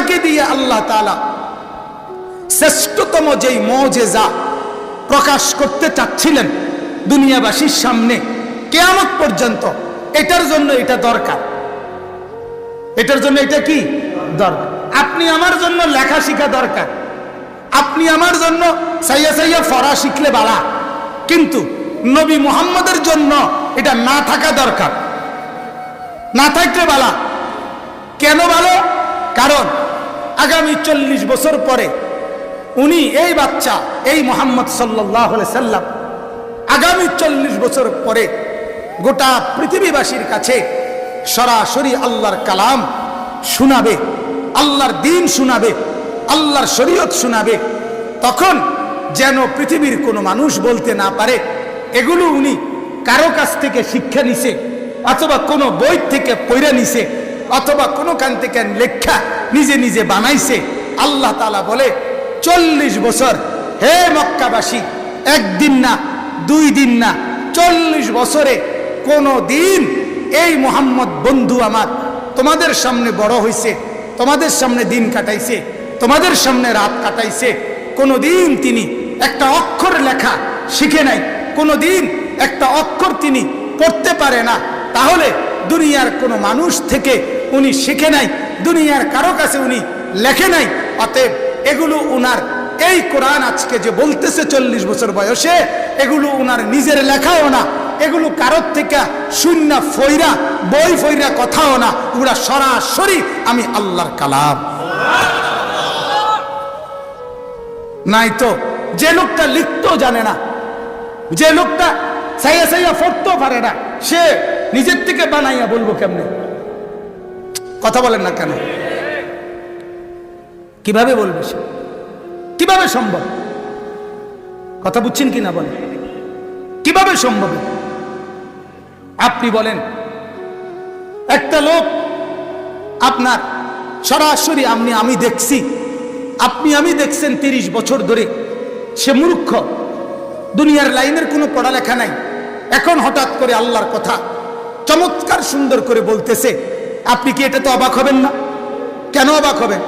ওনাকে দিয়ে আল্লাহ তাআলা শ্রেষ্ঠতম যেই মুজিজা প্রকাশ করতে চাচ্ছিলেন দুনিয়াবাসীর সামনে কিয়ামত পর্যন্ত, এটার জন্য এটা দরকার। এটার জন্য এটা কি দরকার? আপনি আমার জন্য লেখা শিখা দরকার, আপনি আমার জন্য সাইয়া সাইয়া ফরা শিখলে বালা, কিন্তু নবী মুহাম্মদের জন্য এটা না থাকা দরকার, না থাকলে বালা। কেন ভালো? কারণ আগামী 40 বছর পরে উনি এই বাচ্চা, এই মুহাম্মদ সাল্লাল্লাহু আলাইহি সাল্লাম আগামী 40 বছর পরে গোটা পৃথিবীবাসীর কাছে সরাসরি আল্লাহর কালাম শোনাবে, আল্লাহর দ্বীন শোনাবে, আল্লাহর শরীয়ত শোনাবে। তখন যেন পৃথিবীর কোনো মানুষ বলতে না পারে এগুলো উনি কারো কাছ থেকে শিক্ষা নিছে, অথবা কোনো বই থেকে পড়ে নিছে, অথবা কোনো কান থেকে লেখা নিজে নিজে বানাইছে। আল্লাহ তাআলা বলে 40 বছর হে মক্কাবাসী, একদিন না, 2 দিন না, 40 বছরে কোনো দিন এই মুহাম্মদ বন্ধু আমার তোমাদের সামনে বড় হইছে, তোমাদের সামনে দিন কাটাইছে, তোমাদের সামনে রাত কাটাইছে, কোনো দিন তিনি একটা অক্ষর লেখা শিখে নাই, কোনো দিন একটা অক্ষর তিনি পড়তে পারে না। তাহলে দুনিয়ার কোনো মানুষ থেকে উনি শিখে নাই, দুনিয়ার কারো কাছে উনি লেখে নাই। অতএব এগুলো উনার, এই কোরআন আজকে যে বলতেছে 40 বছর বয়সে, এগুলো উনার নিজের লেখাও না, এগুলো কারোর থেকে শূন্য ফইরা বই ফইরা কথাও না, ওরা সরাসরি আমি আল্লাহর কালাম। নাই তো যে লোকটা লিখতেও জানে না, যে লোকটা সাইয়া সাইয়া পড়তেও পারে না, সে নিজের থেকে বানাইয়া বলবো কেমনে? কথা বলেন না কেন? কিভাবে বলবে সে? কিভাবে সম্ভব? কথা বুঝছেন কি না বলেন? কিভাবে সম্ভব? আপনি বলেন একটা লোক আপনার সরাসরি আমি দেখছি, আমি দেখছেন 30 বছর ধরে, সে মূর্খ, দুনিয়ার লাইনের কোনো পড়ালেখা নাই, এখন হঠাৎ করে আল্লাহর কথা চমৎকার সুন্দর করে বলতেছে। আপনি কি এটা তো অবাক হবেন না? কেন অবাক হবেন?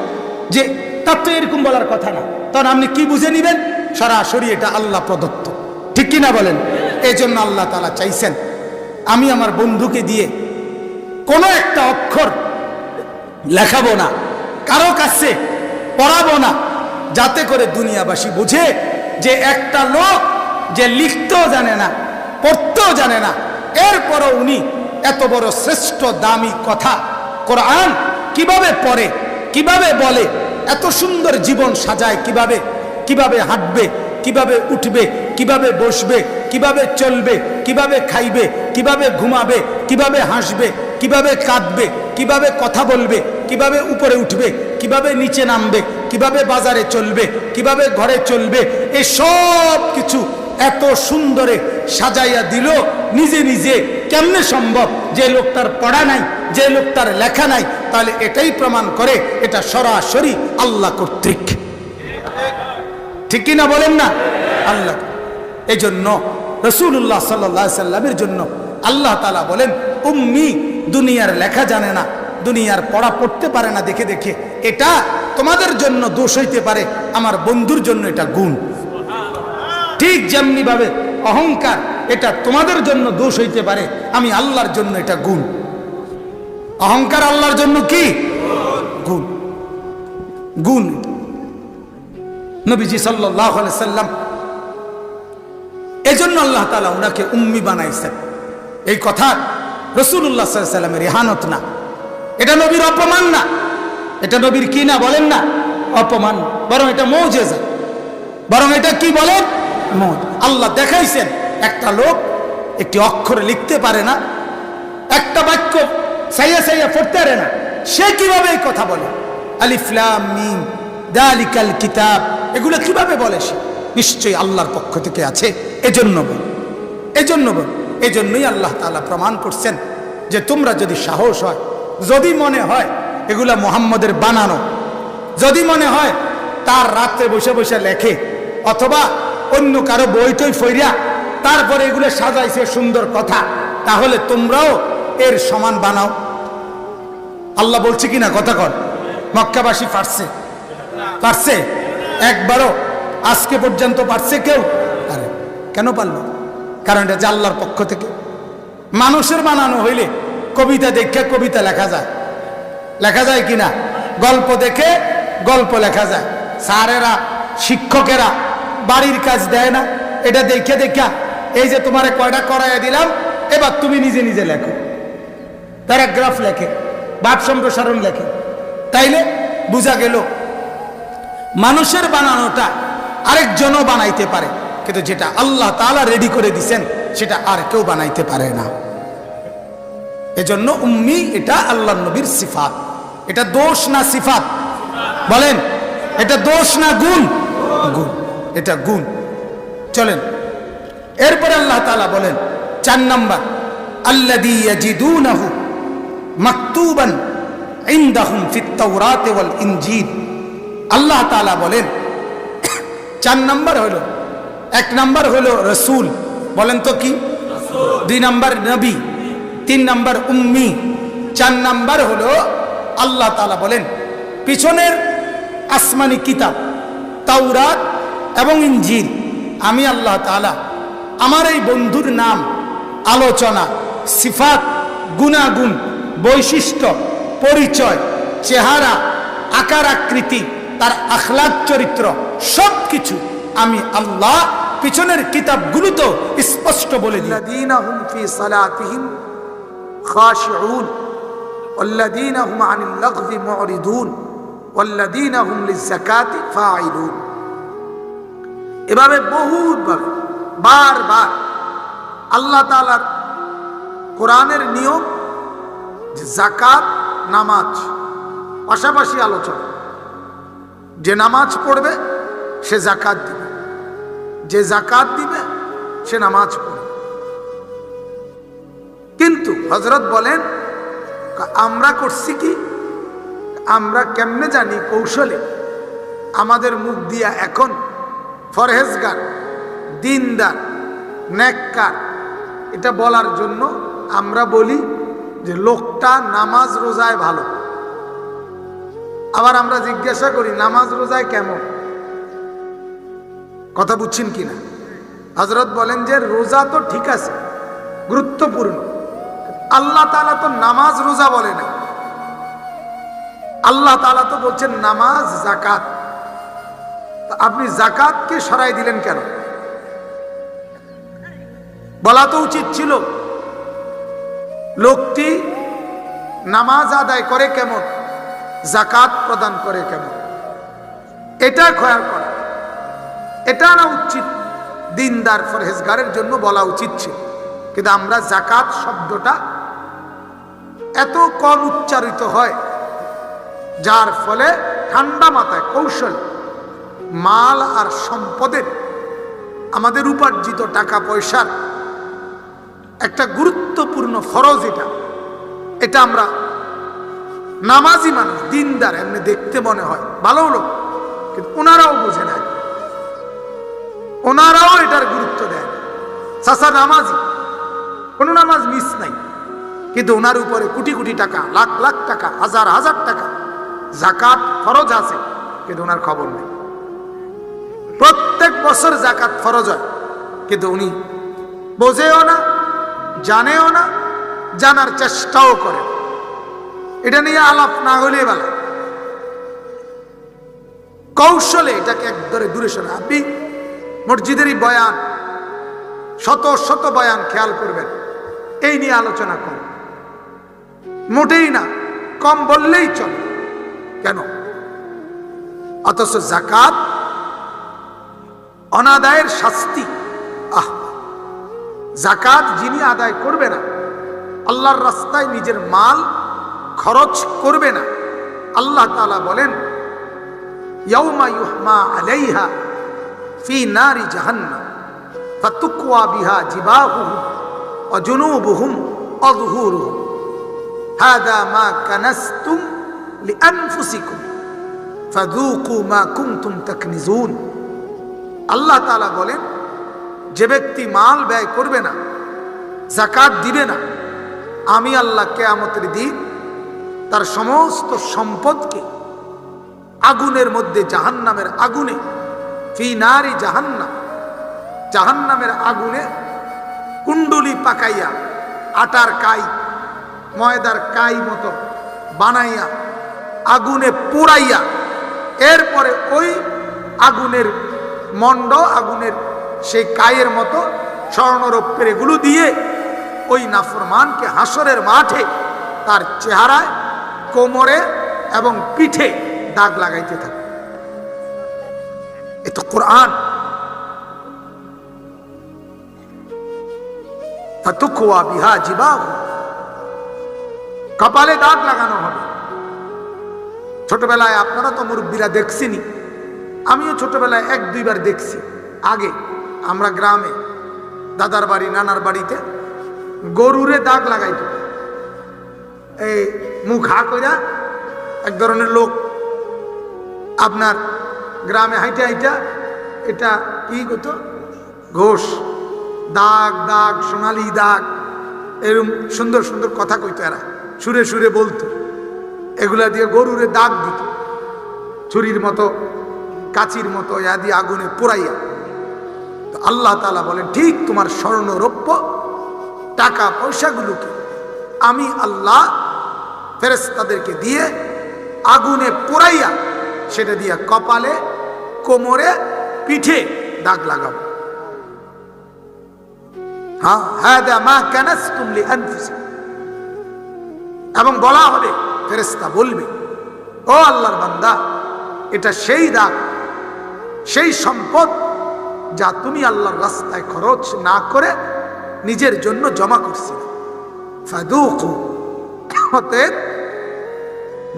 যে তার তো এরকম বলার কথা না। তখন আপনি কি বুঝে নিবেন? সরাসরি এটা আল্লাহ প্রদত্ত, ঠিক কিনা বলেন? এই জন্য আল্লাহ তাআলা চাইছেন আমি আমার বন্ধুকে দিয়ে কোনো একটা অক্ষর লেখাবো না, কারো কাছে পড়াবো না, যাতে করে দুনিয়াবাসী বুঝে যে একটা লোক যে লিখতেও জানে না, পড়তেও জানে না, এরপরও উনি এত বড় শ্রেষ্ঠ দামি কথা কোরআন কিভাবে পড়ে, কিভাবে বলে, এত সুন্দর জীবন সাজায়, কিভাবে হাঁটবে, কিভাবে উঠবে, কিভাবে বসবে, কিভাবে চলবে, কিভাবে খাইবে, কিভাবে ঘুমাবে, কিভাবে হাসবে, কিভাবে কাঁদবে, কিভাবে কথা বলবে, কিভাবে উপরে উঠবে, কিভাবে নিচে নামবে, কিভাবে বাজারে চলবে, কিভাবে ঘরে চলবে, এই সব কিছু এত সুন্দরে সাজাইয়া দিল নিজে নিজে। কেমনে সম্ভব? যে লোকটার পড়া নাই, যে লোকটার লেখা নাই। তাহলে এটাই প্রমাণ করে এটা সরাসরি আল্লাহ কর্তৃক, ঠিক কিনা বলেন না? আল্লাহ। এই জন্য রাসূলুল্লাহ সাল্লাল্লাহু আলাইহি সাল্লামের জন্য আল্লাহ তাআলা বলেন উম্মি, দুনিয়ার লেখা জানে না, দুনিয়ার পড়া পড়তে পারে না দেখে দেখে, এটা তোমাদের জন্য দোষ হইতে পারে, আমার বন্ধুর জন্য এটা গুণ। ঠিক যেমনি ভাবে অহংকার এটা তোমাদের জন্য দোষ হইতে পারে, আমি আল্লাহর জন্য এটা গুণ। অহংকার আল্লাহর জন্য কি গুণ? গুণ। নবীজি সাল্লাল্লাহু আলাইহি সাল্লাম এজন্য আল্লাহ তাআলা ওনাকে উম্মি বানাইছেন। এই কথা রাসূলুল্লাহ সাল্লাল্লাহু আলাইহি সাল্লামের ইহানত না, এটা নবীর অপমান না, এটা নবীর কি না বলেন না? অপমান, বরং এটা মুজিজা, বরং এটা কি বলেন? আল্লাহ দেখাইছেন একটা লোক একটি অক্ষর লিখতে পারে না, একটা বাক্য সাইয়া সাইয়া পড়তে পারে না, সে কিভাবে এই কথা বলে? আলিফ লাম মিম যালিকাল কিতাব, এগুলো কিভাবে বলে? সে নিশ্চয়ই আল্লাহর পক্ষ থেকে আছে, এজন্য বল, এজন্য বল। এজন্যই আল্লাহ তাআলা প্রমাণ করছেন যে তোমরা যদি সাহস হয়, যদি মনে হয় এগুলা মুহাম্মদের বানানো, যদি মনে হয় তার রাত্রে বসে বসে লেখে, অথবা অন্য কারো বই টই ফইরা তারপরে এগুলো সাজাইছে সুন্দর কথা, তাহলে তোমরাও এর সমান বানাও। আল্লাহ বলছে কিনা? কথা কর, মক্কাবাসী পারছে? পারছে? একবারও আজকে পর্যন্ত পারছে কেউ? আরে কেন পারল? কারণ এটা যে আল্লাহর পক্ষ থেকে। মানুষের বানানো হইলে কবিতা দেখে কবিতা লেখা যায়, লেখা যায় কিনা? গল্প দেখে গল্প লেখা যায়। স্যারেরা শিক্ষকেরা বাড়ির কাজ দেয় না, এটা দেখে দেখা এই যে তোমারে কয়টা করাইয়া দিলাম, এবার তুমি নিজে নিজে লেখো। প্যারাগ্রাফ লেখে, ভাব সম্প্রসারণ লেখে। তাইলে বোঝা গেল মানুষের বানানোটা আরেকজনও বানাইতে পারে, কিন্তু যেটা আল্লাহ তাআলা রেডি করে দিছেন সেটা আর কেউ বানাইতে পারে না। এজন্য উম্মি এটা আল্লাহর নবীর সিফাত। এটা দোষ না সিফাত? বলেন, এটা দোষ না গুণ? গুণ, এটা গুণ। চলেন এরপরে আল্লাহ তাআলা বলেন 4 নাম্বার, আল্লাযী ইয়াজিদুনাহু মাকতুবান ইনদাহুম ফিত তাওরাত ওয়াল ইনজিল। আল্লাহ তাআলা বলেন 4 নাম্বার হলো, 1 নাম্বার হলো রাসূল, বলেন তো কি? 2 নাম্বার নবী, 3 নাম্বার উম্মি, 4 নাম্বার হলো আল্লাহ তাআলা বলেন পিছনের আসমানি কিতাব তাওরাত এবং ইনজিল আমি আল্লাহ তাআলা আমার এই বন্ধুর নাম, আলোচনা, সিফাত, গুণাগুণ, বৈশিষ্ট্য, পরিচয়, চেহারা, আকার আকৃতি, তার আখলাক চরিত্র সবকিছু আমি আল্লাহ পিছনের কিতাবগুলোতে স্পষ্ট বলে দিই। আল্লাযীনা হুম ফি সালাতিহিম খাশিউন ওয়াল্লাযীনা হুম আনিল লাগযি মুরিদুন ওয়াল্লাযীনা হুম লিয-যাকাতি ফাঈলুন। এভাবে বহুতভাবে বারবার আল্লাহ তাআলার কোরআনের নিয়ম যে যাকাত, নামাজ পাশাপাশি আলোচনা। যে নামাজ পড়বে সে যাকাত দিবে, যে যাকাত দিবে সে নামাজ পড়বে। কিন্তু হযরত বলেন আমরা করছি কি? আমরা কেমনে জানি কৌশলে আমাদের মুখ দিয়া এখন ফরহেজগার, দিনদার, নেককার এটা বলার জন্য আমরা বলি যে লোকটা নামাজ রোজায় ভালো। আবার আমরা জিজ্ঞাসা করি নামাজ রোজায় কেমন? কথা বুঝছেন কিনা? হযরত বলেন যে রোজা তো ঠিক আছে, গুরুত্বপূর্ণ। আল্লাহ তাআলা তো নামাজ রোজা বলে না, আল্লাহ তাআলা তো বলছেন নামাজ, যাকাত। আপনি যাকাতকে সরাই দিলেন কেন? বলা তো উচিত ছিল লোকটি নামাজ আদায় করে কেমন, যাকাত প্রদান করে কেমন, এটা খেয়াল করা। এটা না উচিত, দিনদার ফরহেজগারের জন্য বলা উচিত ছিল। কিন্তু আমরা যাকাত শব্দটা এত কম উচ্চারিত হয়, যার ফলে ঠান্ডা মাথায় কৌশল মাল আর সম্পদের, আমাদের উপার্জিত টাকা পয়সার একটা গুরুত্বপূর্ণ ফরজ এটা আমরা নামাজি মানুষ, দিনদার, এমনি দেখতে মনে হয় ভালো লোক, কিন্তু ওনারাও বুঝে না, ওনারাও এটার গুরুত্ব দেয়। চাচা নামাজি, কোনো নামাজ মিস নাই, কিন্তু ওনার উপরে কোটি কোটি টাকা, লাখ লাখ টাকা, হাজার হাজার টাকা যাকাত ফরজ আছে, কিন্তু ওনার খবর নেই। প্রত্যেক বছর যাকাত ফরজ হয়, কিন্তু উনি বোঝেও না, জানেও না, জানার চেষ্টাও করে। এটা নিয়ে আলাপ না হলে ভালো, কৌশলে এটাকে একদরে দূরে সরে। আপনি মসজিদেরই বয়ান, শত শত বয়ান খেয়াল করবেন, এই নিয়ে আলোচনা করেন, মোটেই না, কম বললেই চলে। কেন? অথচ যাকাত অনাদায়ের শাস্তি। যাকাত যিনি আদায় করবে না, আল্লাহর রাস্তায় নিজের মাল খরচ করবে না, আল্লাহ তাআলা বলেন ইয়াউমা ইউহমা আলাইহা ফি নারি জাহান্নাম ফাতুকওয়া বিহা জিবাহুহুম ওয়া জুনুবুহুম ওয়া যুহুরুহুম হাদা মা কানাসতুম লিআনফুসিকুম ফাযুকু মা কুনতুম তাকনিজুন। আল্লাহ তাআলা বলেন যে ব্যক্তি মাল ব্যয় করবে না, যাকাত দিবে না, আমি আল্লাহ কিয়ামতের দিন তার সমস্ত সম্পদকে আগুনের মধ্যে, জাহান্নামের আগুনে, ফি নারি জাহান্নাম, জাহান্নামের আগুনে কুণ্ডুলি পাকাইয়া, আটার কাই, ময়দার কাই মতো বানাইয়া আগুনে পোড়াইয়া, এরপরে ওই আগুনের মন্ড, আগুনের সেই কায়ের মতো স্বর্ণরৌপ্যের এগুলো দিয়ে ওই নাফরমানকে হাসরের মাঠে তার চেহারায়, কোমরে এবং পিঠে দাগ লাগাইতে থাকে। এ তো কোরআন। ফাতুকওয়া বিহা জিবাহু, কপালে দাগ লাগানো হবে। ছোটবেলায় আপনারা তো মুরব্বীরা দেখছেনই, আমিও ছোটবেলায় এক দুইবার দেখছি। আগে আমরা গ্রামে দাদার বাড়ি, নানার বাড়িতে গরুরে দাগ লাগাইত। এই মুখ হা কইরা এক ধরনের লোক আপনার গ্রামে হাইটা হাইটা, এটা কি করতো, ঘোষ, দাগ দাগ, সোনালি দাগ, এরকম সুন্দর সুন্দর কথা কইতো এরা, সুরে সুরে বলতো। এগুলা দিয়ে গরুরে দাগ দিত, ছুরির মতো, কাচির মতো, ইয়া দিয়ে আগুনে পোড়াইয়া। তো আল্লাহ তাআলা বলেন, ঠিক তোমার স্বর্ণ রৌপ্য টাকা পয়সাগুলোকে আমি আল্লাহ ফেরেশতাদেরকে দিয়ে আগুনে পোড়াইয়া সেটা দিয়ে কপালে, কোমরে, পিঠে দাগ লাগাবো। হ্যাঁ, হাদা মা কানাসতুম লিআনফুসিকুম। এবং বলা হবে, ফেরেশতা বলবে, ও আল্লাহর বান্দা, এটা সেই দাগ, সেই সম্পদ যা তুমি আল্লাহর রাস্তায় খরচ না করে নিজের জন্য জমা করছিলে। ফাদুকু, অতএব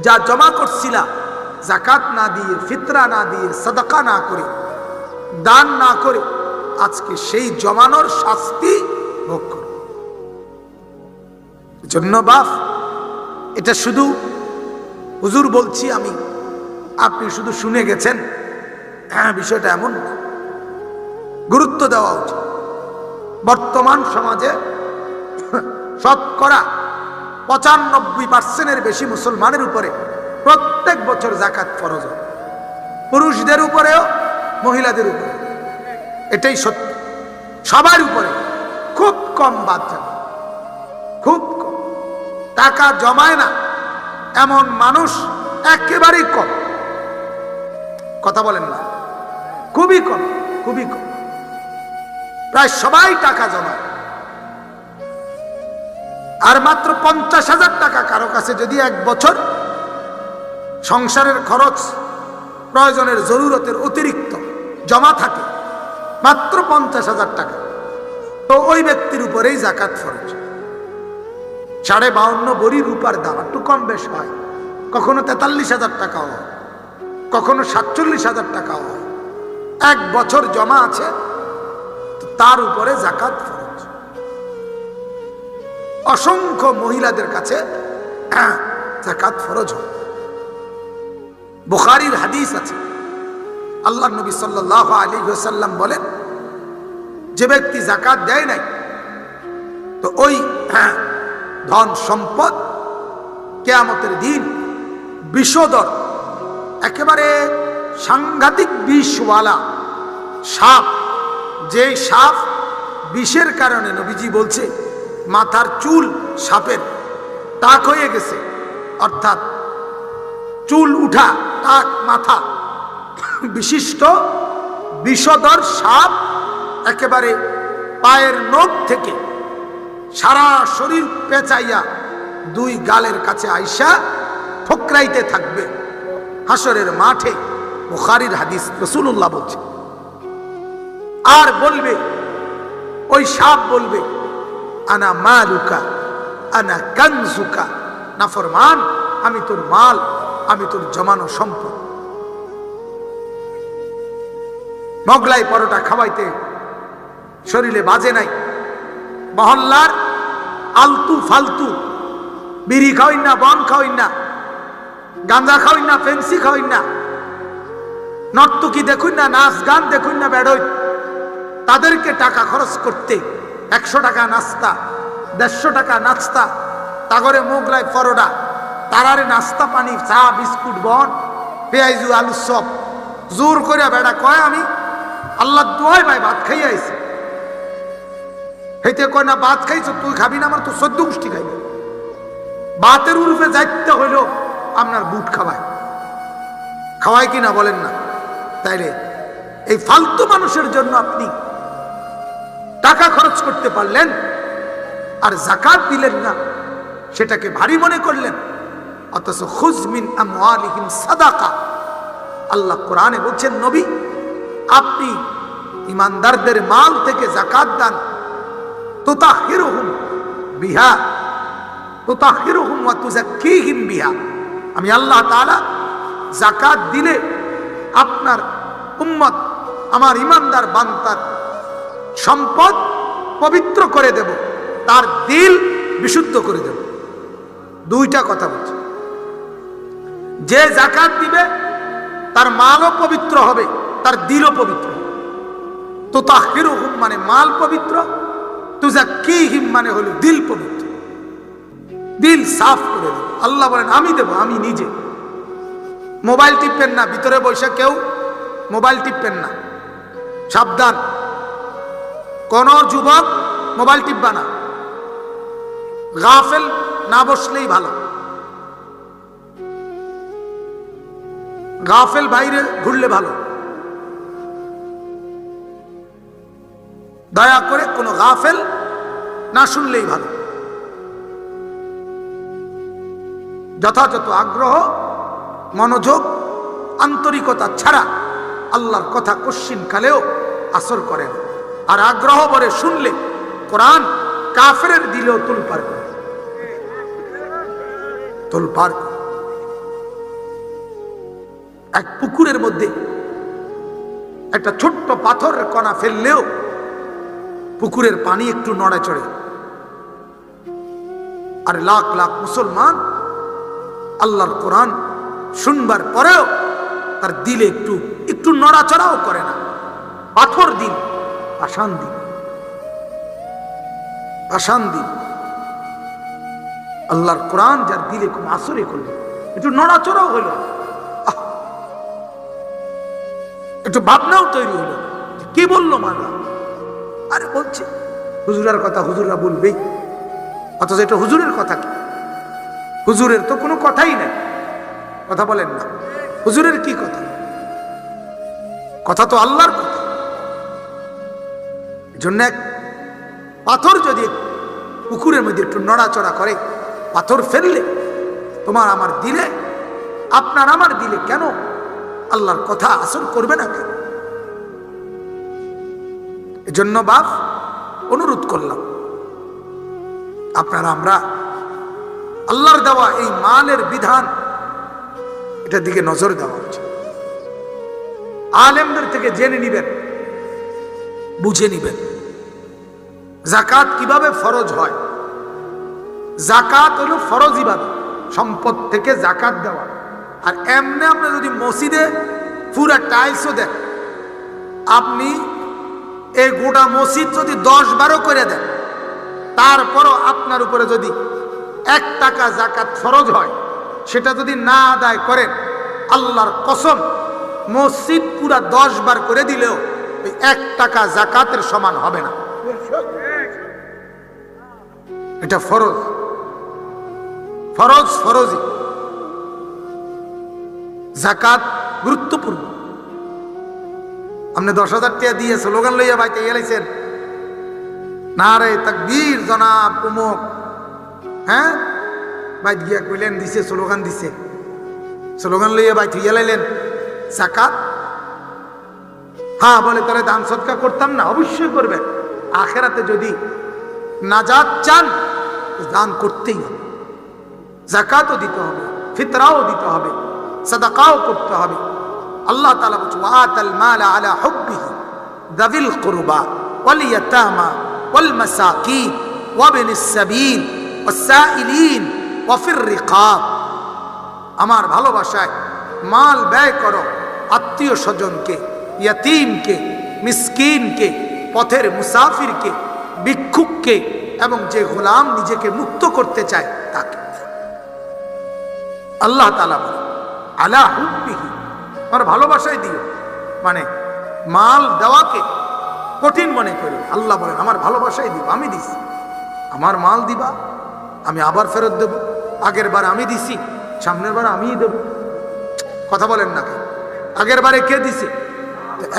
যা জমা করছিলা, যাকাত না দিয়ে, ফিতরা না দিয়ে, সাদাকা না করে, দান না করে, আজকে সেই জমানোর শাস্তি ভোগ করো। জন্য বাপ, এটা শুধু হুজুর বলছি আমি, আপনি শুধু শুনে গেছেন, হ্যাঁ, বিষয়টা এমন না। গুরুত্ব দেওয়া উচিত। বর্তমান সমাজে শতকরা 95% বেশি মুসলমানের উপরে প্রত্যেক বছর যাকাত ফরজ হয়, পুরুষদের উপরেও মহিলাদের উপরে। এটাই সত্য, সবার উপরে। খুব কম বাদ যাবে, খুব কম। টাকা জমায় না এমন মানুষ একেবারেই কম। কথা বলেন না, খুবই কম, খুবই কম। প্রায় সবাই টাকা জমায়। আর মাত্র 50,000 টাকা কারো কাছে যদি এক বছর সংসারের খরচ, প্রয়োজনের, জরুরতের অতিরিক্ত জমা থাকে, মাত্র 50,000 টাকা, তো ওই ব্যক্তির উপরেই যাকাত ফরজ। 52.5 ভরি রূপার দাম, একটু কম বেশ হয়, কখনো 43,000 টাকাও হয়, কখনো 47,000 টাকাও হয়। এক বছর জমা আছে, তার উপরে যাকাত ফরজ। অসংখ্য মহিলাদের কাছে যাকাত ফরজ হয়। বুখারীর হাদিস আছে, আল্লাহর নবী সাল্লাল্লাহু আলাইহি ওয়াসাল্লাম বলেন, যে ব্যক্তি যাকাত দেয় নাই, তো ওই ধন সম্পদ কিয়ামতের দিন বিষধর, একেবারে সাংঘাতিক বিষওয়ালা সাপ, যে সাপ বিষের কারণে নবীজি বলছে মাথার চুল সাপের টাক হয়ে গেছে, অর্থাৎ চুল উঠা, টাক মাথা বিশিষ্ট বিষধর সাপ একেবারে পায়ের নখ থেকে সারা শরীর পেঁচাইয়া দুই গালের কাছে আইসা ঠোকরাইতে থাকবে হাসরের মাঠে। বুখারীর হাদিস, রাসূলুল্লাহ বলছে। আর বলবে, ওই সাপ বলবে, আনা মালুকা আনা কানজুকা, নাফরমান, আমি তোর মাল, আমি তোর জমানো সম্পদ। মোগলাই পরোটা খাওয়াইতে শরীরে বাজে নাই, মহল্লার আলতু ফালতু বিড়ি খাওয়াইন না, বন খাওয়াইন না, গাঁজা খাওয়াইন না, ফেন্সি খাওয়াইন না, নর্তকী দেখুন না, নাচ গান দেখুন না, বেড়ই, তাদেরকে টাকা খরচ করতে 100 টাকা নাস্তা, 150 টাকা নাস্তা, তাগরে মোগলাই পরোটা, তারারে নাস্তা পানি, চা বিস্কুট, বন, পেঁয়াজু আলু সব জোর করে বেড়া কয় আমি আল্লাহ দোয়াই ভাই ভাত খাই আইছি, হেইতে কয় না ভাত খাইছ তুই খাবি না, আমার তো 14 গোষ্ঠী খাইবে। ভাতের উরুফে যাইতে হইল আপনার বুট খাওয়ায় কিনা বলেন না? তাইলে এই ফালতু মানুষের জন্য আপনি টাকা খরচ করতে পারলেন আর যাকাত দিলেন না, সেটাকে ভারী মনে করলেন। অথচ খুজ মিন আমওয়ালিহিম সাদাকা, আল্লাহ কোরআনে বলছেন নবী আপনি ইমানদারদের মাল থেকে যাকাত দান। তুতাহিরুহুম বিহা তুতাহিরুহুম ওয়া তুযাক্কিহিম বিহা, আমি আল্লাহ তাআলা যাকাত দিলে আপনার উম্মত আমার ইমানদার বান্দার সম্পদ পবিত্র করে দেব, তার দিল বিশুদ্ধ করে দেব। দুইটা কথা বলছি, যে যাকাত দিবে তার মালও পবিত্র হবে, তার দিলও পবিত্র। তুতাহিরুহুম মানে মাল পবিত্র, তুযাক্কিহিম মানে হলো দিল পবিত্র, দিল সাফ করে দেব। আল্লাহ বলেন আমি দেব, আমি নিজে। মোবাইল টিপবেন না, ভিতরে বসে কেউ মোবাইল টিপবেন না, সাবধান। কোন যুবক মোবাইল টিপবা না, গাফেল না বসলেই ভালো। গাফেল বাইরে ঘুরলে ভালো। দয়া করে কোনো গাফেল না শুনলেই ভালো। যথাযথ আগ্রহ, মনোযোগ, আন্তরিকতা ছাড়া আল্লাহর কথা কশ্চিন কালেও আসর করে না। আর আগ্রহ ভরে শুনলে কোরআন কাফেরের দিলেও তোলপাড় করে, তোলপাড় করে। এক পুকুরের মধ্যে একটা ছোট্ট পাথরের কণা ফেললেও পুকুরের পানি একটু নড়ে চড়ে। আর লাখ লাখ মুসলমান আল্লাহর কোরআন শুনবার পরেও তার দিলে একটু একটু নড়াচড়াও করে না। পাথর দিন, আসান দিন, আসান দিন। আল্লাহর কোরআন যার দিলে খুব আসরে করলো, একটু নড়াচড়াও হইল, একটু ভাবনাও তৈরি হলো, কি বললো মানা। আরে বলছে হুজুরের কথা হুজুররা বলবেই, অথচ এটা হুজুরের কথা কি? হুজুরের তো কোনো কথাই নাই। কথা বলেন না, হুজুরের কি কথা? কথা তো আল্লাহর কথা। জন্য এক পাথর যদি পুকুরের মধ্যে একটু নড়াচড়া করে, পাথর ফেললে তোমার আমার দিলে, আপনার আমার দিলে কেন আল্লাহর কথা আসর করবে না কেন? এজন্য বাপ অনুরোধ করলাম, আপনারা আমরা আল্লাহর দেওয়া এই মালের বিধান, এটার দিকে নজর দেওয়া উচিত। আলেমদের থেকে জেনে নিবেন, বুঝে নিবেন যাকাত কিভাবে ফরজ হয়। যাকাত হলো ফরজ ইবাদত, সম্পদ থেকে যাকাত দেওয়া। আর এমনি আপনি যদি মসজিদে পুরা টাইলসও দেন, আপনি এই গোটা মসজিদ যদি 10-12 করে দেন, তারপরও আপনার উপরে যদি 1 টাকা যাকাত ফরজ হয়, সেটা যদি না আদায় করেন, আল্লাহর কসম মসজিদ পুরা 10 বার করে দিলেও ওই 1 টাকা যাকাতের সমান হবে না। এটা ফরজ, ফরজ ফরজই। যাকাত গুরুত্বপূর্ণ। আপনি 10,000 টাকা দিয়ে স্লোগান লইয়া বাইতে গেলেছেন, নারে তাকবীর জনাব উমুক, হ্যাঁ বাইত গিয়া কইলেন, দিছে স্লোগান দিছে, স্লোগান লইয়া বাইতে গেলাইলেন যাকাত। হ্যাঁ বলে তাহলে দান সদকা করতাম না? অবশ্যই করবেন। আখেরাতে যদি নাজাত চান দান করতেই হবে, যাকাতও দিতে হবে, ফিতরাও দিতে হবে, সাদাকাও করতে হবে। আল্লাহ তাআলা বলছে ওয়াতাল মাল আলা হুব্বিহি যাবিল কুরবা ওয়াল ইয়াতামা ওয়াল মাসাকিন ওয়া বিনিস সাবিল ওয়াস সাইলিন ওয়া ফির রিকাব। আমার ভালোবাসায় মাল ব্যয় করো, আত্মীয় স্বজনকে, ইয়াতীমকে, মিসকিনকে, পথের মুসাফিরকে, ভিক্ষুককে এবং যে গোলাম নিজেকে মুক্ত করতে চায় তাকে। আল্লাহ তাআলা বলেন আলা হুব্বিহি আমার ভালোবাসাই দিও, মানে মাল দেওয়াকে কঠিন মনে করি। আল্লাহ বলেন আমার ভালোবাসাই দিব, আমি দিছি, আমার মাল দিবা, আমি আবার ফেরত দেব। আগের বার আমি দিছি, সামনের বার আমিই দেব। কথা বলেন না, আগের বারে কে দিছে,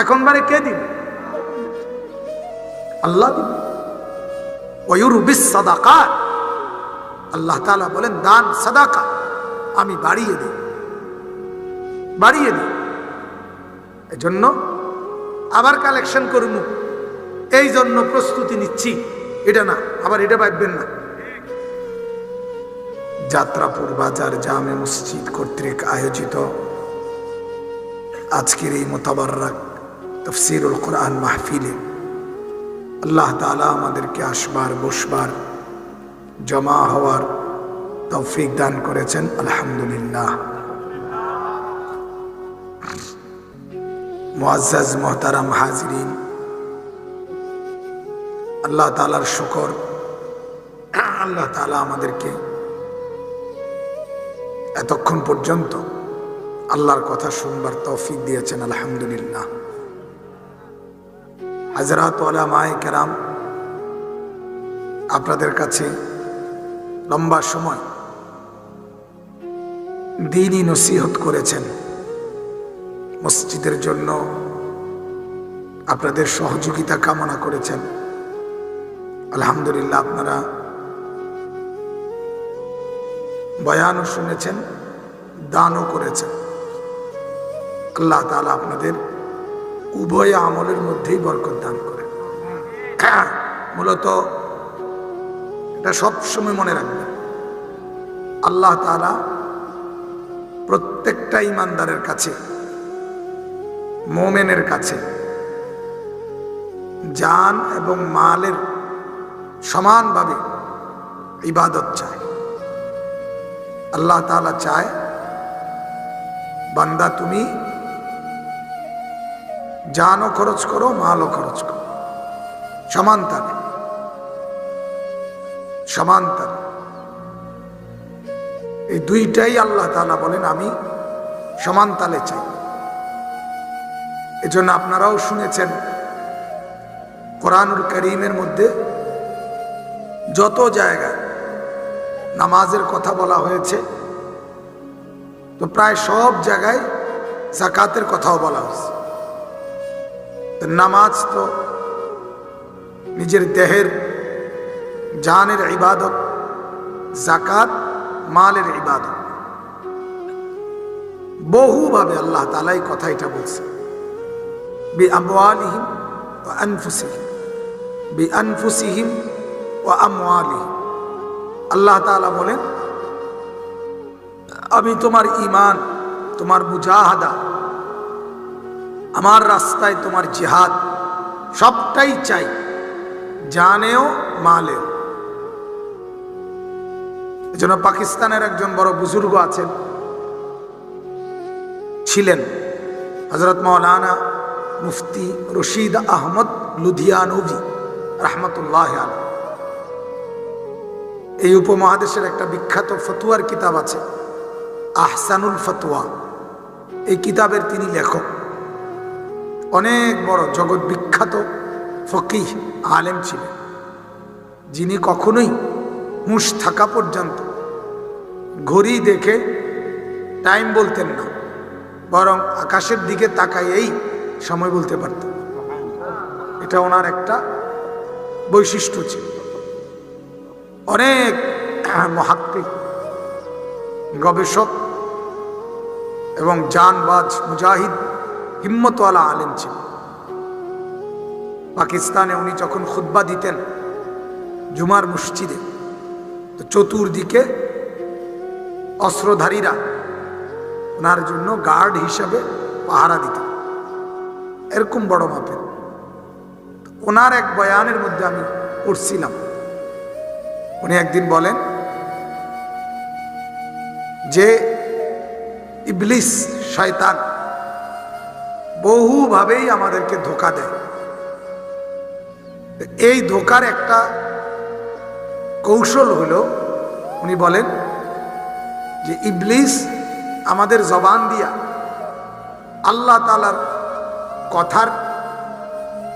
এখন বারে কে দিবে? আল্লাহ দিবে। ওয়ুরবিস সাদাকাত, আল্লাহ তাআলা বলেন দান সাদাকা আমি বাড়িয়ে দিই, বাড়িয়ে দিই। এজন্য আবার কালেকশন করব, এই জন্য প্রস্তুতি নিচ্ছি, এটা না, আবার এটা ভাববেন না। যাত্রাপুর বাজার জামে মসজিদ কর্তৃক আয়োজিত আজকের এই মুতাবাররাক তাফসীরুল কোরআন মাহফিলে আল্লাহ তাআলা আমাদেরকে আসবার, বসবার, জমা হওয়ার তৌফিক দান করেছেন, আলহামদুলিল্লাহ। মুআজ্জাজ মুহতারাম হাজিরিন, আল্লাহ তাআলার শুকর, আল্লাহ তাআলা আমাদেরকে এতক্ষণ পর্যন্ত আল্লাহর কথা শুনবার তৌফিক দিয়েছেন, আলহামদুলিল্লাহ। হযরত উলামায়ে কেরাম আপনাদের কাছে লম্বা সময় দ্বীনি নসিহত করেছেন, মসজিদের জন্য আপনাদের সহযোগিতা কামনা করেছেন, আলহামদুলিল্লাহ। আপনারা বয়ানও শুনেছেন, দানও করেছেন। আল্লাহ তাআলা আপনাদের উভয় আমলের মধ্যেই বরকত দান করেন। মূলত এটা সবসময় মনে রাখবেন, আল্লাহ তাআলা প্রত্যেকটা ইমানদারের কাছে, মুমিনের কাছে জান এবং মালের সমানভাবে ইবাদত চায়। আল্লাহ তাআলা চায় বান্দা তুমি জানও খরচ করো, মালও খরচ করো, সমান তালে, সমান তালে। এই দুইটাই আল্লাহ তাআলা বলেন আমি সমান তালে চাই। এজন্য আপনারাও শুনেছেন কোরআনুল কারীমের মধ্যে যত জায়গায় নামাজের কথা বলা হয়েছে, তো প্রায় সব জায়গায় যাকাতের কথাও বলা হয়েছে। নামাজ তো নিজের দেহের জানের ইবাদত, যাকাত মালের ইবাদত। বহুভাবে আল্লাহ তাআলা এই কথা এটা বলছে, বিআমওয়ালিহিম ওয়া আনফুসিহিম, বিআনফুসিহিম ওয়া আমওয়ালিহিম। আল্লাহ তাআলা বলেন আমি তোমার ঈমান, তোমার মুজাহাদা, আমার রাস্তায় তোমার জিহাদ সবটাই চাই, জানেও মালেও। এজন্য পাকিস্তানের একজন বড় বুজুর্গ আছেন, ছিলেন হযরত মাওলানা মুফতি রশিদ আহমদ লুধিয়ানভি রাহমাতুল্লাহ আলাইহি। এই উপমহাদেশের একটা বিখ্যাত ফতোয়ার কিতাব আছে, আহসানুল ফতোয়া। এই কিতাবের তিনি লেখক, অনেক বড় জগৎ বিখ্যাত ফকিহ আলেম ছিলেন, যিনি কখনোই হুঁশ থাকা পর্যন্ত ঘড়ি দেখে টাইম বলতেন না, বরং আকাশের দিকে তাকাইয়েই সময় বলতে পারতেন। এটা ওনার একটা বৈশিষ্ট্য ছিল। অনেক মুহাক্কিক, গবেষক এবং জানবাজ মুজাহিদ হিম্মতওয়ালা আলেম ছিল। পাকিস্তানে উনি যখন খুতবা দিতেন জুমার মসজিদে, তো চতুর্দিকে অস্ত্রধারীরা ওনার জন্য গার্ড হিসাবে পাহারা দিতেন, এরকম বড় মাপের। ওনার এক বয়ানের মধ্যে আমি পড়ছিলাম, উনি একদিন বলেন যে ইবলিস শয়তান বহুভাবেই আমাদেরকে ধোঁকা দেয়। এই ধোঁকার একটা কৌশল হলো, উনি বলেন যে ইবলিস আমাদের জবান দিয়া আল্লাহ তাআলার কথার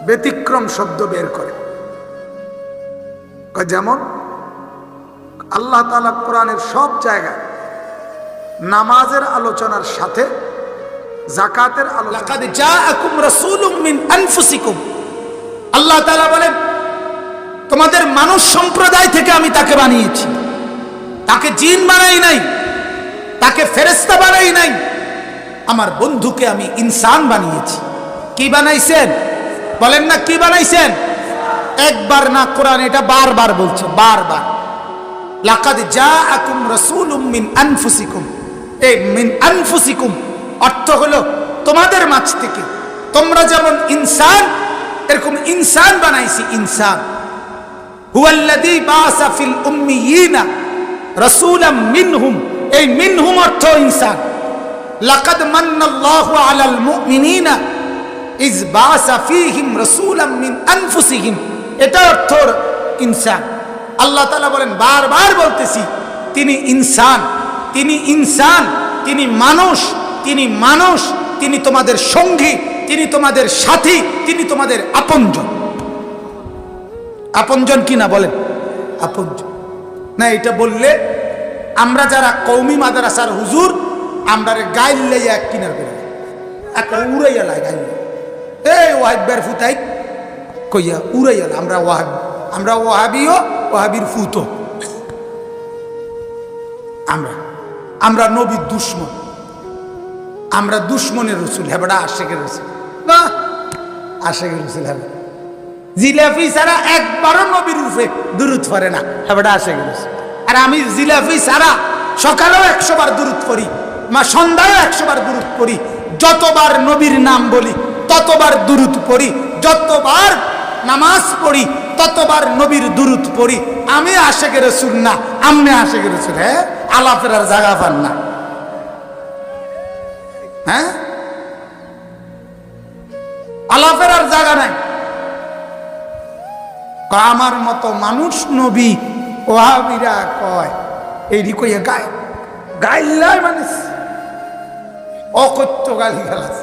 ব্যতিক্রম শব্দ বের করে। যেমন আল্লাহ তাআলা কোরআনের সব জায়গায় নামাজের আলোচনার সাথে যাকাতের আলোচনা। লাকাদ জাআকুম রাসূলুম মিন আনফুসিকুম, আল্লাহ তাআলা বলেন তোমাদের মানুষ সম্প্রদায় থেকে আমি তাকে বানিয়েছি। তাকে জিন বানাই নাই, তাকে ফেরেশতা বানাই নাই, আমার বন্ধুকে আমি ইনসান বানিয়েছি। কি বানাইছেন বলেন না, কি বানাইছেন? একবার না, কোরআন এটা বারবার বলছে, বারবার। লাকাদ জাআকুম রাসূলুম মিন আনফুসিকুম, এই মিন আনফুসিকুম অর্থ হলো তোমাদের মাঝ থেকে তোমরা যেমন ইনসান, এরকম ইনসান বানাইছি, ইনসান। হুয়াল্লাযী বাআসা ফিল উম্মিয়িনা রাসূলাম মিনহুম, এই মিনহুম অর্থ ইনসান। লাকাদ মান্নাল্লাহু আলাল মুমিনিনা ইয বাআসা ফীহিম রাসূলাম মিন আনফুসিহিম, এটা অর্থ ইনসান। আল্লাহ তাআলা বলেন, বারবার বলতেছি তিনি ইনসান, তিনি ইনসান, তিনি মানুষ, তিনি মানুষ, তিনি তোমাদের সঙ্গী, তিনি তোমাদের সাথী, তিনি তোমাদের আপনজন। আপনজন কি না বলেন? আপনজন না, এটা বললে আমরা যারা কওমি মাদ্রাসার হুজুর, আমরা গাইল লাইয়া এক কিনার করে একটা উড়াইয়া লাই গাইল, এই ওয়াহিবের ফুতাই কইয়া উড়াইয়া, আমরা ওয়াহাব, আমরা ওয়াহাবিও, ওয়াহাবির ফুতো, আমরা নবীর দুশ্মন, আমরা দুশ্মনের রসুল। হ্যাঁ বেটা, আশেকের রসুল না, আশেকের রসুল। হ্যাঁ, জিলাফি ছাড়া একবারও নবীর রূপে দুরুদ পড়ে না। হ্যাঁ বেটা, আশেকের রসুল। আর আমি জিলাফি ছাড়া সকালেও 100 বার দুরুদ পড়ি, সন্ধ্যায়ও 100 বার দুরুদ পড়ি। যতবার নবীর নাম বলি ততবার দুরুদ পড়ি, যতবার নামাজ পড়ি ততবার নবীর দুরুদ পড়ি। আমি আশেকের রসুল না, আমি আশেকের রসুল। হ্যাঁ, আলাপের আর জায়গা পান না। হ্যাঁ, আলাপের আর জায়গা নাই। আমার মতো মানুষ নবী ওয়াহাবিরা কয়, এইটি কইয়া গায় গাইলাই মানুষ অকথ্য গালি গালাস।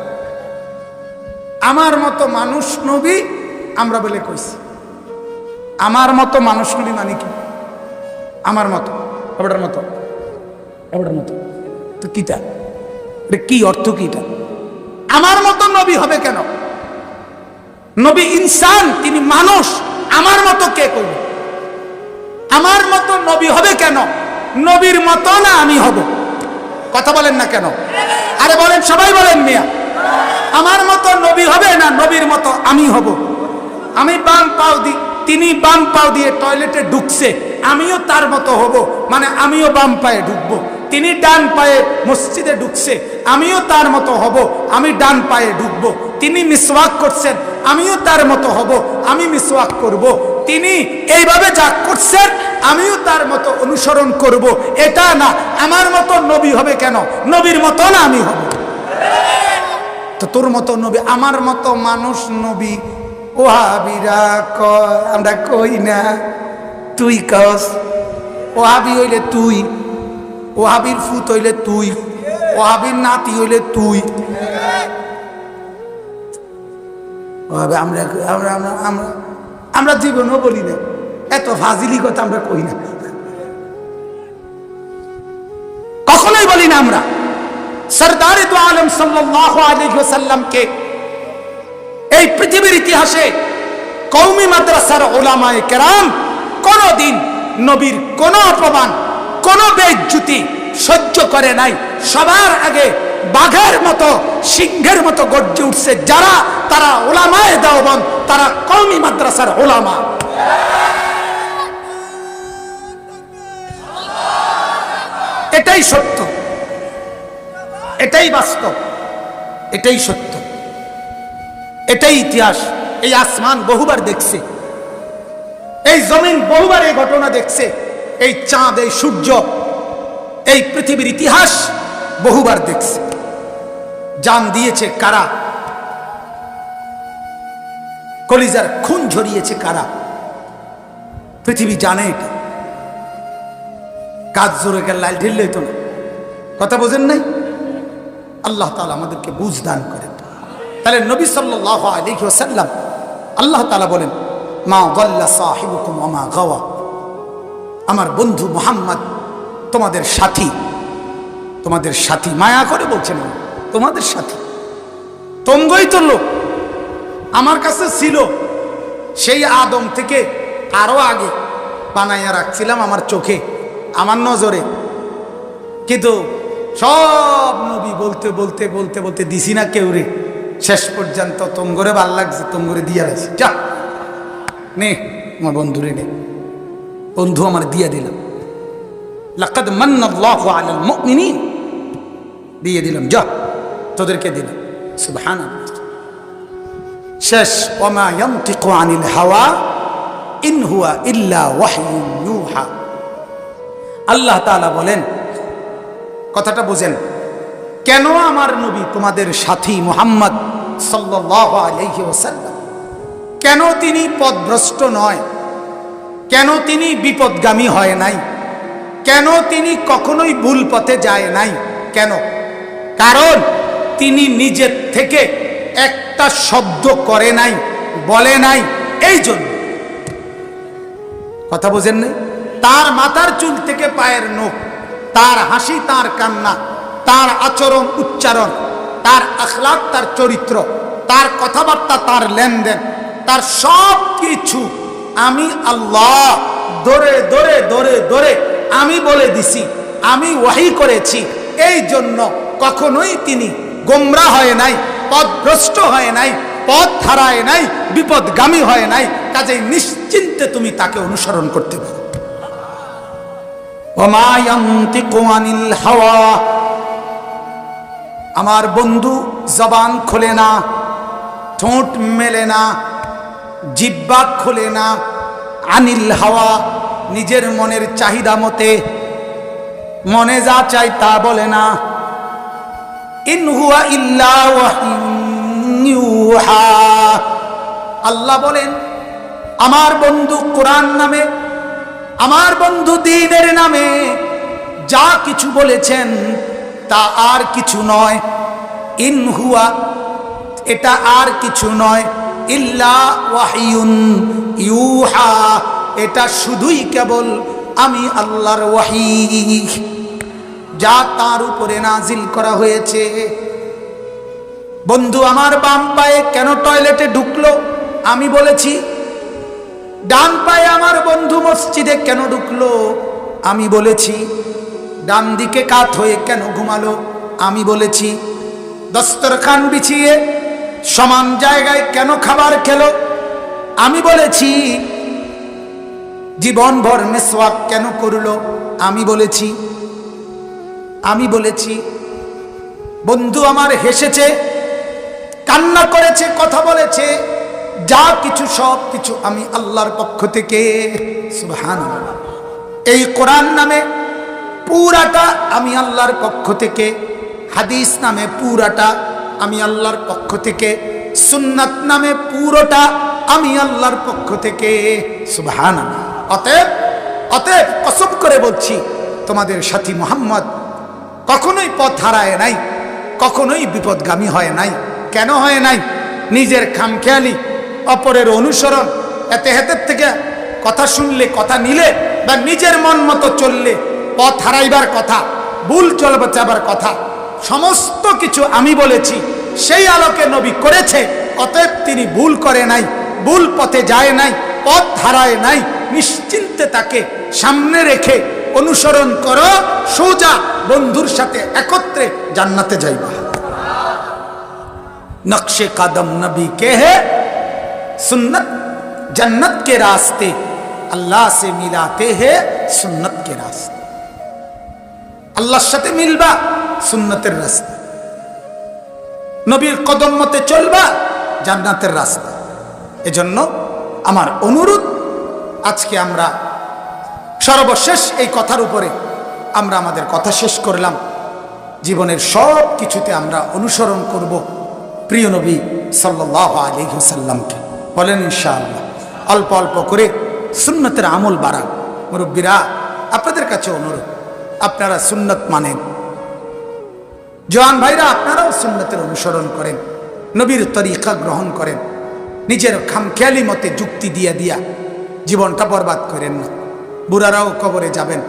আমার মতো মানুষ নবী আমরা বলে কইছি। আমার মতো মানুষ নবী মানে কি? আমার মতো, এবারের মতো, এবারের মতো তো কিটা, কি অর্থ কিটা? আমার মতো নবী হবে কেন? নবী ইনসান, তিনি মানুষ। আমার মতো কে করবে? আমার মতো নবী হবে কেন? নবীর মতো না আমি হব? কথা বলেন না কেন? আরে বলেন, সবাই বলেন মিয়া। আমার মতো নবী হবে না নবীর মতো আমি হব? আমি বাম পাও দি, তিনি বাম পাও দিয়ে টয়লেটে ঢুকছে, আমিও তার মতো হব, মানে আমিও বাম পায়ে ঢুকবো। তিনি ডান পায়ে মসজিদে ঢুকছে, আমিও তার মতো হব, আমি ডান পায়ে ঢুকবো। তিনি মিসওয়াক করছেন, আমিও তার মতো হব, আমি মিসওয়াক করব। তিনি এইভাবে যা করছেন আমিও তার মতো অনুসরণ করব। এটা না, আমার মতো নবী হবে কেন? নবীর মতো না আমি হব? তো তোর মতো নবী, আমার মতো মানুষ নবী ওয়াহাবিরা কয়, আমরা কই না। তুই কস ওয়াহাবি হইলে তুই, ওয়াহাবির ফুত হইলে তুই, ওয়াহাবির নাতি হইলে তুই। আমরা আমরা আমরা আমরা জীবনও বলি না, এত ফাজিলি কথা আমরা কই না, কখনোই বলি না। আমরা সরদারে দু আলম সাল্লাল্লাহু আলাইহি ওয়াসাল্লামকে এই পৃথিবীর ইতিহাসে কওমি মাদ্রাসার উলামায়ে কেরাম কোনদিন নবীর কোন অপমান, কোন বেইজ্জতি সহ্য করে নাই। সবার আগে বাঘের মতো, সিংহের মতো গর্জে উঠছে যারা, তারা উলামায়ে দেওবন্দ, তারা কওমি মাদ্রাসার উলামা। এটাই সত্য, এটাই বাস্তব, এটাই সত্য, এটাই ইতিহাস। এই আসমান বহুবার দেখছে, এই জমিন বহুবার এই ঘটনা দেখছে, এই চাঁদ, এই সূর্য, এই পৃথিবীর ইতিহাস বহুবার দেখছে। জান দিয়েছে কারা? কলিজার খুন ঝরিয়েছে কারা? পৃথিবী জানে এটা। কাজ জোরে গেল লাইল ঢিললেই তো না, কথা বোঝেন নাই? আল্লাহ তাআলা আমাদেরকে বুঝ দান করেন। তাহলে নবী সাল্লাল্লাহু আলাইহি ওয়াসাল্লাম, আল্লাহ তাআলা বলেন, মা যাল্লা সাহিবুকুম ওয়া মা গাওয়া, আমার বন্ধু মুহাম্মদ তোমাদের সাথী, তোমাদের সাথী, মায়া করে বলছেন তোমাদের সাথী, তোমগই তো লোক আমার কাছে ছিল, সেই আদম থেকে আরো আগে বানাইয়া রাখছিলাম আমার চোখে, আমার নজরে, কিন্তু সব নবী বলতে বলতে বলতে বলতে দিছি না কেউ রে, শেষ পর্যন্ত তোমগরে ভাল লাগছে, তোমগরে দিয়া রাখছি, যা নে আমার বন্ধুরে নে, বন্ধু আমার দিয়া দিলাম, লাকাদ মান্নাল্লাহু আলাল মুমিনিন, দিয়ে দিলাম, যা তোদেরকে দিলাম, সুবহানাল্লাহ। শেষ, ওমা ইয়ানতিকু আনিল হাওয়া ইন হুয়া ইল্লা ওয়াহয়ুন ইউহা। আল্লাহ তাআলা বলেন, কথাটা বুঝেন, কেন আমার নবী তোমাদের সাথী মুহাম্মদ সাল্লাল্লাহু আলাইহি ওয়াসাল্লাম, কেন তিনি পথভ্রষ্ট নয়, কেন তিনি বিপদগামী হয় নাই, কেন তিনি কখনোই ভুল পথে যায় নাই, কেন? কারণ তিনি নিজের থেকে একটা শব্দ করে নাই, বলে নাই, এই জন্য। কথা বোঝেন নাই? তার মাথার চুল থেকে পায়ের নখ, তার হাসি, তার কান্না, তার আচরণ উচ্চারণ, তার আখলাক, তার চরিত্র, তার কথাবার্তা, তার লেনদেন, তার সব কিছু আমি আল্লাহ ধরে ধরে ধরে ধরে আমি বলে দিছি, আমি ওয়াহি করেছি, এই জন্য কখনোই তিনি গোমরা হয় নাই, পথভ্রষ্ট হয় নাই, পথ হারায় নাই, বিপদগামী হয় নাই। কাজেই নিশ্চিন্তে তুমি তাকে অনুসরণ করতে পারো। ওমা ইয়ানতিকু আনিল হাওয়া, আমার বন্ধু জবান খোলে না, ঠোঁট মেলে না, জিহ্বা খোলে না, আনিল হাওয়া, নিজের মনের চাহিদা মতে মনে যা চাই তা বলে না, ইন হুয়া ইল্লা ওয়াহয়ুন ইউহা। আল্লাহ বলেন, আমার বন্ধু কোরআন নামে, আমার বন্ধু দ্বীনের নামে যা কিছু বলেছেন তা আর কিছু নয়, ইন হুয়া, এটা আর কিছু নয়, ইল্লা ওয়াহয়ুন ইউহা, এটা শুধুই কেবল আমি আল্লাহর ওয়াহি, যা তার উপরে নাজিল করা হয়েছে। বন্ধু আমার বাম পায়ে কেন টয়লেটে ঢুকলো আমি বলেছি, ডান পায়ে আমার বন্ধু মসজিদে কেন ঢুকলো আমি বলেছি, ডান দিকে কাত হয়ে কেন ঘুমালো আমি বলেছি, দস্তরখান বিছিয়ে সমান জায়গায় কেন খাবার খেলো আমি বলেছি, জীবনভর মেসওয়াক কেন করলো আমি বলেছি, আমি বলেছি। বন্ধু আমার হেসেছে, কান্না করেছে, কথা বলেছে, যা কিছু সব কিছু আমি আল্লাহর পক্ষ থেকে, সুবহানাল্লাহ। এই কোরআন নামে পুরাটা আমি আল্লাহর পক্ষ থেকে, হাদিস নামে পুরাটা আমি আল্লাহর পক্ষ থেকে, সুন্নাত নামে পুরোটা আমি আল্লাহর পক্ষ থেকে, সুবহানাল্লাহ। অতএব অতএব কসম করে বলছি, তোমাদের সাথী মুহাম্মদ কখনোই পথ হারায় নাই, কখনোই বিপদগামী হয় নাই। কেন হয় নাই? নিজের খামখেয়ালি, অপরের অনুসরণ, এতে হেতের থেকে কথা শুনলে, কথা নিলে, বা নিজের মন মতো চললে পথ হারাইবার কথা, ভুল চলবে যাবার কথা, সমস্ত কিছু আমি বলেছি, সেই আলোকে নবী করেছে। অতএব তিনি ভুল করে নাই, ভুল পথে যায় নাই, পথ হারায় নাই। নিশ্চিন্তে তাকে সামনে রেখে অনুসরণ করো, সোজা বন্ধুর সাথে একত্রে জান্নাতে যাইবা। नक्शे कदम नबी के है, सुन्नत जन्नत के रास्ते, अल्लाह से मिलाते हैं सुन्नत के रास्ते। আল্লাহর সাথে মিলবা সুন্নতের রাস্তা, নবীর কদম মতে চলবা জান্নাতের রাস্তা। এজন্য আমার অনুরোধ, আজকে আমরা সর্বশেষ এই কথার উপরে আমরা আমাদের কথা শেষ করলাম। জীবনের সব কিছুতে আমরা অনুসরণ করব প্রিয় নবী সাল্লাল্লাহু আলাইহি ওয়াসাল্লামকে। বলেন ইনশাআল্লাহ। অল্প অল্প করে সুন্নতের আমল বাড়ান। মুরব্বীরা, আপনাদের কাছে অনুরোধ, আপনারা সুন্নত মানেন, জওয়ান ভাইরা, আপনারাও সুন্নতের অনুসরণ করেন, নবীর তরিকা গ্রহণ করেন, নিজের খামখেয়ালি মতে যুক্তি দিয়া জীবনটা বরবাদ করেন না। বুড়ারাও কবরে যাবেন,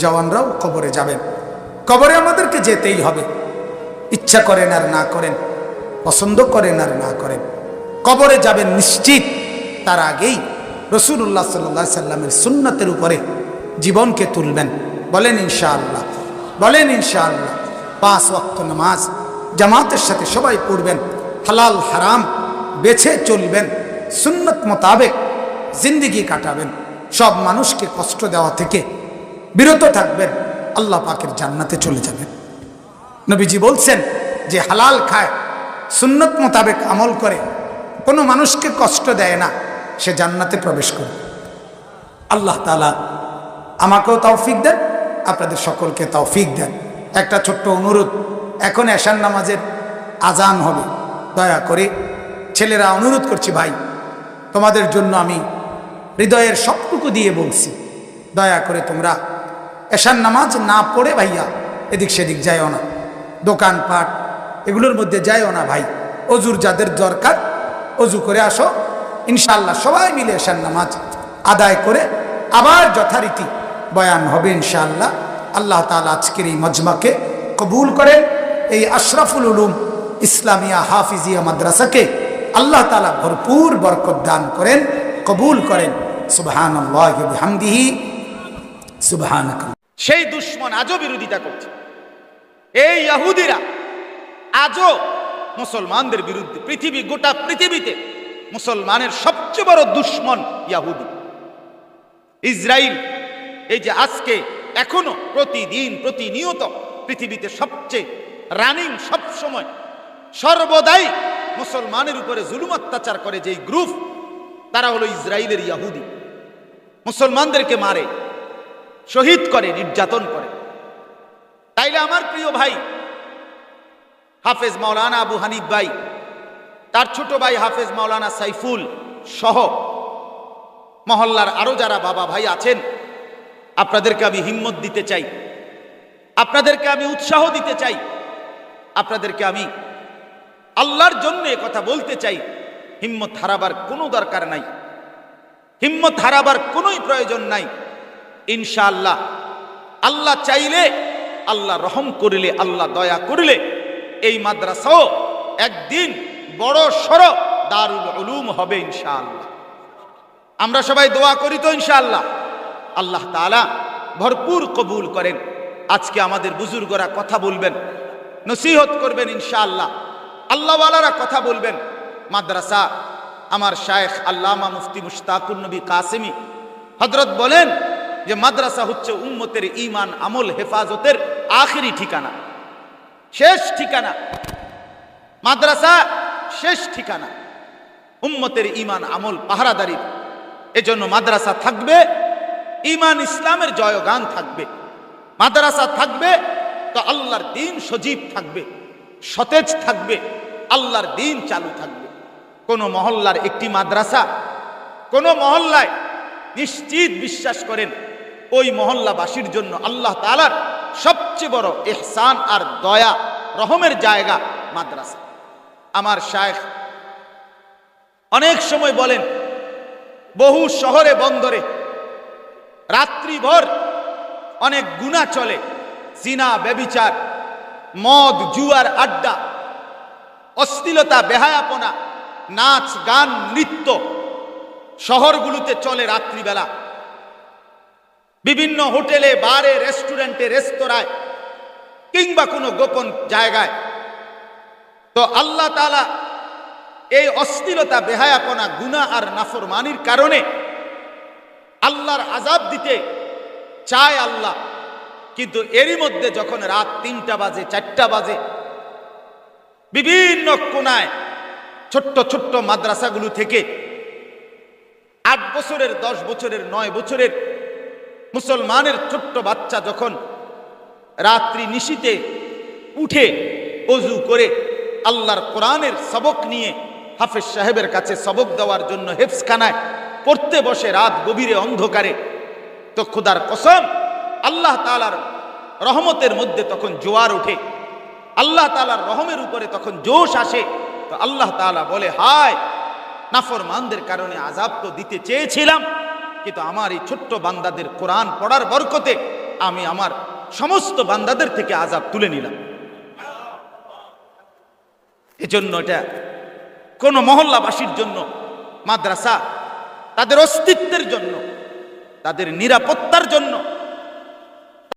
জওয়ানরাও কবরে যাবেন। কবরে আমাদেরকে যেতেই হবে, ইচ্ছা করেন আর না করেন, পছন্দ করেন আর না করেন, কবরে যাবেন নিশ্চিত। তার আগেই রাসূলুল্লাহ সাল্লাল্লাহু আলাইহি সাল্লামের সুন্নতের উপরে জীবনকে তুলবেন। বলেন ইনশাআল্লাহ, বলেন ইনশাআল্লাহ। 5 ওয়াক্ত নামাজ জামাতের সাথে সবাই পড়বেন, হালাল হারাম বেছে চলবেন, সুন্নত মোতাবেক জিন্দেগি কাটাবেন, সব মানুষকে কষ্ট দেওয়া থেকে বিরত থাকবেন, আল্লাহ পাকের জান্নাতে চলে যাবেন। নবীজি বলছেন যে হালাল খায়, সুন্নত মোতাবেক আমল করে, কোনো মানুষকে কষ্ট দেয় না, সে জান্নাতে প্রবেশ করে। আল্লাহ তাআলা আমাকেও তৌফিক দেন, আপনাদের সকলকে তৌফিক দেন। একটা ছোট্ট অনুরোধ, এখন এশার নামাজের আজান হবে, দয়া করে ছেলেরা অনুরোধ করছি, ভাই তোমাদের জন্য আমি হৃদয়ের সবটুকু দিয়ে বলছি, দয়া করে তোমরা এশার নামাজ না পড়ে ভাইয়া এদিক সেদিক যাইও না, দোকানপাট এগুলোর মধ্যে যাইও না ভাই। অজুর যাদের দরকার অজু করে আসো, ইনশাআল্লাহ সবাই মিলে এশার নামাজ আদায় করে আবার যথারীতি বয়ান হবে ইনশাআল্লাহ। আল্লাহ তাআলা আজকের এই মজমাকে কবুল করেন, এই আশরাফুল উলুম ইসলামিয়া হাফিজিয়া মাদ্রাসাকে আল্লাহ তাআলা ভরপুর বরকত দান করেন, কবুল করেন। সুবহানাল্লাহি ওয়া বিহামদিহি সুবহানাকাল্লাহ। সেই দুশ্মন আজও বিরোধিতা করছে, এই ইহুদিরা আজও মুসলমানদের বিরুদ্ধে। গোটা পৃথিবীতে মুসলমানের সবচেয়ে বড় দুশ্মন ইহুদি, ইসরায়েল। এই যে আজকে এখনো প্রতিদিন প্রতিনিয়ত পৃথিবীতে সবচেয়ে রানিং, সবসময় সর্বদাই মুসলমানের উপরে জুলুম অত্যাচার করে যেই গ্রুপ, তারা হলো ইসরায়েলের ইহুদি। মুসলমানদেরকে মারে, শহীদ করে, নির্যাতন করে। তাইলে আমার প্রিয় ভাই হাফেজ মাওলানা আবু হানিফ ভাই, তার ছোট ভাই হাফেজ মাওলানা সাইফুল সহ মহল্লার আরো যারা বাবা ভাই আছেন, আপনাদেরকে আমি হিম্মত দিতে চাই, আপনাদেরকে আমি উৎসাহ দিতে চাই, আপনাদেরকে আমি আল্লাহর জন্য কথা বলতে চাই। হিম্মত হারাবার কোনো দরকার নাই, হিম্মত হারাবার কোনোই প্রয়োজন নাই। ইনশাআল্লাহ আল্লাহ চাইলে, আল্লাহ রহম করিলে, আল্লাহ দয়া করিলে এই মাদ্রাসাও একদিন বড় সড় দারুল উলুম হবে ইনশাআল্লাহ। আমরা সবাই দোয়া করি তো ইনশাআল্লাহ। আল্লাহ তাআলা ভরপুর কবুল করেন। আজকে আমাদের বুজুর্গরা কথা বলবেন, নসিহত করবেন ইনশাআল্লাহ, আল্লাহওয়ালারা কথা বলবেন। মাদ্রাসা, আমার শায়েখ আল্লামা মুফতি মুশতাকুর নবী কাসেমি হযরত বলেন যে মাদ্রাসা হচ্ছে উম্মতের ঈমান আমল হেফাজতের আখেরি ঠিকানা, শেষ ঠিকানা। মাদ্রাসা শেষ ঠিকানা উম্মতের ঈমান আমল পাহারাদারি। এজন্য মাদ্রাসা থাকবে, ঈমান ইসলামের জয়গান থাকবে। মাদ্রাসা থাকবে তো আল্লাহর দ্বীন সজীব থাকবে, সতেজ থাকবে, আল্লাহর দ্বীন চালু থাকবে। কোন মহল্লার একটি মাদ্রাসা, কোন মহল্লায় নিশ্চিত বিশ্বাস করেন ওই মহল্লাবাসীর জন্য আল্লাহ তাআলার সবচেয়ে বড় ইহসান আর দয়া রহমের জায়গা মাদ্রাসা। আমার শায়েখ অনেক সময় বলেন, বহু শহরে বন্দরে রাত্রিভর অনেক গুনাহ চলে, জিনা, ব্যভিচার, মদ, জুয়ার আড্ডা, অশ্লীলতা, বেহায়াপনা, নাচ, গান, নৃত্য শহরগুলোতে চলে রাত্রিবেলা। বিভিন্ন হোটেলে, বারে, রেস্টুরেন্টে, রেস্তোরাঁয় কিংবা কোনো গোপন জায়গায়। তো আল্লাহ তাআলা এই অশ্লীলতা, বেহায়াপনা, গুনাহ আর নাফরমানির কারণে আল্লাহর আযাব দিতে চায় আল্লাহ। কিন্তু এরই মধ্যে যখন রাত 3টা বাজে, 4টা বাজে, বিভিন্ন কোনায় ছোট্ট ছোট্ট মাদ্রাসাগুলো থেকে 8 বছরের, 10 বছরের, 9 বছরের মুসলমানের ছোট্ট বাচ্চা যখন রাত্রি নিশীতে উঠে ওযু করে আল্লাহর কোরআনের সবক নিয়ে হাফেজ সাহেবের কাছে সবক দেওয়ার জন্য হেফজখানায় পড়তে বসে রাত গভীরে অন্ধকারে, তো খোদার কসম আল্লাহ তাআলার রহমতের মধ্যে তখন জোয়ার ওঠে। আল্লাহ তাআলার রহমের উপরে তখন জোশ আসে, তো আল্লাহ তাআলা বলে, হায় নাফরমানদের কারণে আযাব তো দিতে চেয়েছিলাম, কিন্তু আমার এই ছোট্ট বান্দাদের কোরআন পড়ার বরকতে আমি আমার সমস্ত বান্দাদের থেকে আযাব তুলে নিলাম। এজন্য এটা কোন মহল্লাবাসীর জন্য, মাদ্রাসা তাদের অস্তিত্বের জন্য, তাদের নিরাপত্তার জন্য